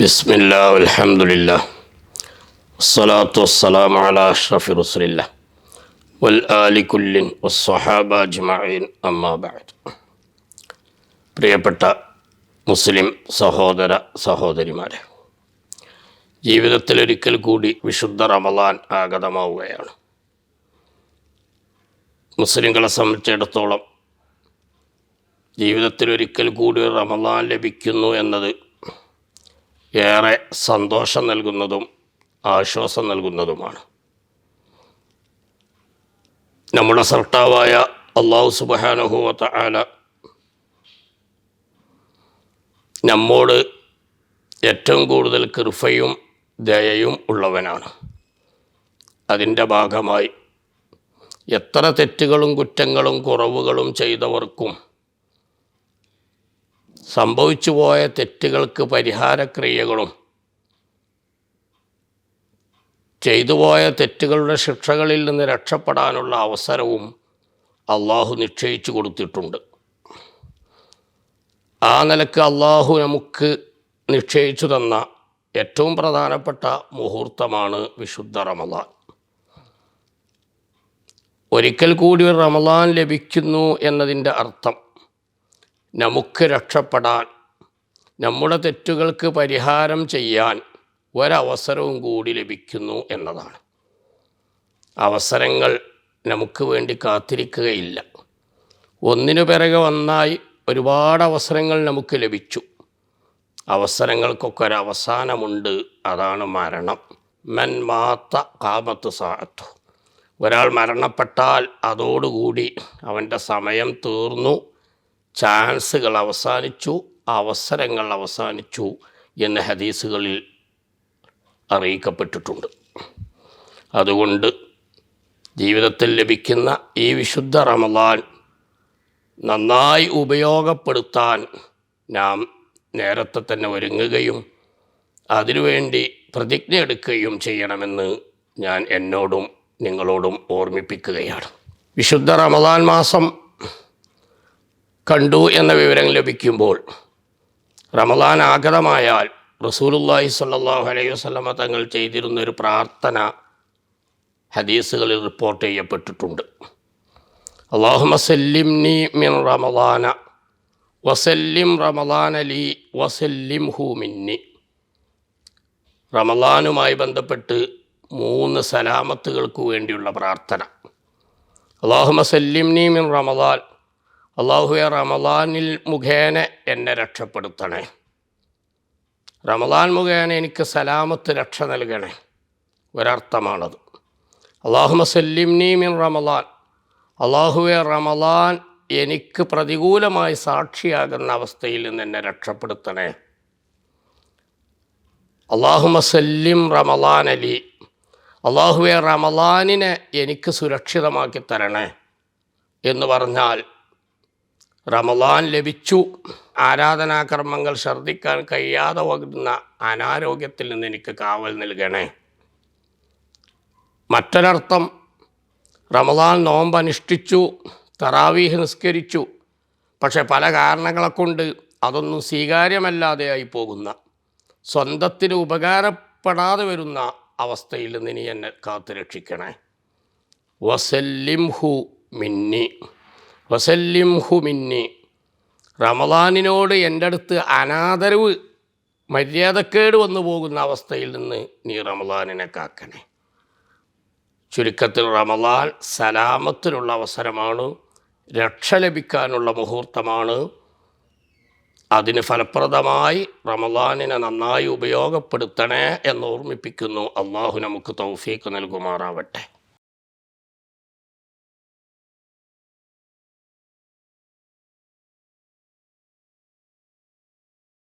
ബിസ്മില്ലാ അൽഹംദുലില്ലാ വസ്സലാത്തു വസ്സലാമു അലാ അഷ്റഫി റസൂലില്ലാ വൽ ആലി കുല്ലിൻ വസ്സഹാബ അജ്മഈൻ അമ്മാ ബഅദ്. പ്രിയപ്പെട്ട മുസ്ലിം സഹോദര സഹോദരിമാരെ, ജീവിതത്തിലൊരിക്കൽ കൂടി വിശുദ്ധ റമളാൻ ആഗതമാവുകയാണ്. മുസ്ലിങ്ങളെ സംബന്ധിച്ചിടത്തോളം ജീവിതത്തിലൊരിക്കൽ കൂടി റമളാൻ ലഭിക്കുന്നു എന്നത് ഏറെ സന്തോഷം നൽകുന്നതും ആശ്വാസം നൽകുന്നതുമാണ്. നമ്മുടെ സർട്ടാവായ അല്ലാഹു സുബ്ഹാനഹു വ തആല നമ്മോട് ഏറ്റവും കൂടുതൽ കൃപയും ദയയും ഉള്ളവനാണ്. അതിൻ്റെ ഭാഗമായി എത്ര തെറ്റുകളും കുറ്റങ്ങളും കുറവുകളും ചെയ്തവർക്കും സംഭവിച്ചു പോയ തെറ്റുകൾക്ക് പരിഹാരക്രിയകളും ചെയ്തുപോയ തെറ്റുകളുടെ ശിക്ഷകളിൽ നിന്ന് രക്ഷപ്പെടാനുള്ള അവസരവും അള്ളാഹു നിശ്ചയിച്ചു കൊടുത്തിട്ടുണ്ട്. ആ നിലക്ക് അള്ളാഹു നമുക്ക് നിശ്ചയിച്ചു തന്ന ഏറ്റവും പ്രധാനപ്പെട്ട മുഹൂർത്തമാണ് വിശുദ്ധ റമളാൻ. ഒരിക്കൽ കൂടി ഒരു റമളാൻ ലഭിക്കുന്നു എന്നതിൻ്റെ അർത്ഥം നമുക്ക് രക്ഷപ്പെടാൻ, നമ്മുടെ തെറ്റുകൾക്ക് പരിഹാരം ചെയ്യാൻ ഒരവസരവും കൂടി ലഭിക്കുന്നു എന്നതാണ്. അവസരങ്ങൾ നമുക്ക് വേണ്ടി കാത്തിരിക്കുകയില്ല. ഒന്നിനു പിറകെ ഒന്നായി ഒരുപാട് അവസരങ്ങൾ നമുക്ക് ലഭിച്ചു. അവസരങ്ങൾക്കൊക്കെ ഒരവസാനമുണ്ട്, അതാണ് മരണം. മൻ മാത്ത ഖാമത്ത് സാഅത്തു. ഒരാൾ മരണപ്പെട്ടാൽ അതോടുകൂടി അവൻ്റെ സമയം തീർന്നു, ചാൻസുകൾ അവസാനിച്ചു, അവസരങ്ങൾ അവസാനിച്ചു എന്ന് ഹദീസുകളിൽ അറിയിക്കപ്പെട്ടിട്ടുണ്ട്. അതുകൊണ്ട് ജീവിതത്തിൽ ലഭിക്കുന്ന ഈ വിശുദ്ധ റമളാൻ നന്നായി ഉപയോഗപ്പെടുത്താൻ നാം നേരത്തെ തന്നെ ഒരുങ്ങുകയും അതിനുവേണ്ടി പ്രതിജ്ഞ എടുക്കുകയും ചെയ്യണമെന്ന് ഞാൻ എന്നോടും നിങ്ങളോടും ഓർമ്മിപ്പിക്കുകയാണ്. വിശുദ്ധ റമളാൻ മാസം കണ്ടു എന്ന വിവരം ലഭിക്കുമ്പോൾ റമളാൻ ആഗതമായാൽ റസൂലുള്ളാഹി സ്വല്ലല്ലാഹു അലൈഹി വസല്ലമ തങ്ങൾ ചെയ്തിരുന്നൊരു പ്രാർത്ഥന ഹദീസുകളിൽ റിപ്പോർട്ട് ചെയ്യപ്പെട്ടിട്ടുണ്ട്. അല്ലാഹുമ്മ സല്ലിംനി മിൻ റമളാന വസല്ലിം റമളാന ലി വസല്ലിംഹു മിന്നി. റമളാനുമായി ബന്ധപ്പെട്ട് 3 സലാമത്തുകൾക്ക് വേണ്ടിയുള്ള പ്രാർത്ഥന. അല്ലാഹുമ്മ സല്ലിംനി മിൻ റമളാൻ, അല്ലാഹുവേ റമളാനിൽ മുഖേന എന്നെ രക്ഷപ്പെടുത്തണേ. റമളാൻ മുഖേന എനിക്ക് സലാമത്ത് രക്ഷ നൽകണേ, ഒരർത്ഥമാണത്. അല്ലാഹുമ്മ സല്ലിംനി മിൻ റമളാൻ, അല്ലാഹുവേ റമളാൻ എനിക്ക് പ്രതികൂലമായി സാക്ഷിയാകുന്ന അവസ്ഥയിൽ നിന്ന് എന്നെ രക്ഷപ്പെടുത്തണേ. അല്ലാഹുമ്മ സല്ലിം റമളാൻ അലി, അല്ലാഹുവേ റമളാനിനെ എനിക്ക് സുരക്ഷിതമാക്കി തരണേ എന്ന് പറഞ്ഞാൽ റമളാൻ ലഭിച്ചു, ആരാധനാകർമ്മങ്ങൾ ശ്രദ്ധിക്കാൻ കഴിയാതെ വരുന്ന അനാരോഗ്യത്തിൽ നിന്ന് എനിക്ക് കാവൽ നൽകണേ. മറ്റൊരർത്ഥം, റമളാൻ നോമ്പ് അനുഷ്ഠിച്ചു, തറാവീഹ് നിസ്കരിച്ചു, പക്ഷെ പല കാരണങ്ങളെ കൊണ്ട് അതൊന്നും സ്വീകാര്യമല്ലാതെയായി പോകുന്ന, സ്വന്തത്തിന് ഉപകാരപ്പെടാതെ വരുന്ന അവസ്ഥയിൽ നിന്ന് ഇനി എന്നെ കാത്തു രക്ഷിക്കണേ. വസല്ലിംഹു മിന്നി, വസല്ലിംഹു മിന്നി. റമളാനിനോട് എൻ്റെ അടുത്ത് അനാദരവ്, മര്യാദക്കേട് വന്നു പോകുന്ന അവസ്ഥയിൽ നിന്ന് നീ റമളാനിനെ കാക്കണേ. ചുരുക്കത്തിൽ റമളാൻ സലാമത്തിനുള്ള അവസരമാണ്, രക്ഷ ലഭിക്കാനുള്ള മുഹൂർത്തമാണ്. അതിന് ഫലപ്രദമായി റമളാനിനെ നന്നായി ഉപയോഗപ്പെടുത്തണേ എന്ന് ഓർമ്മിപ്പിക്കുന്നു. അള്ളാഹു നമുക്ക് തൗഫീഖ് നൽകുമാറാവട്ടെ.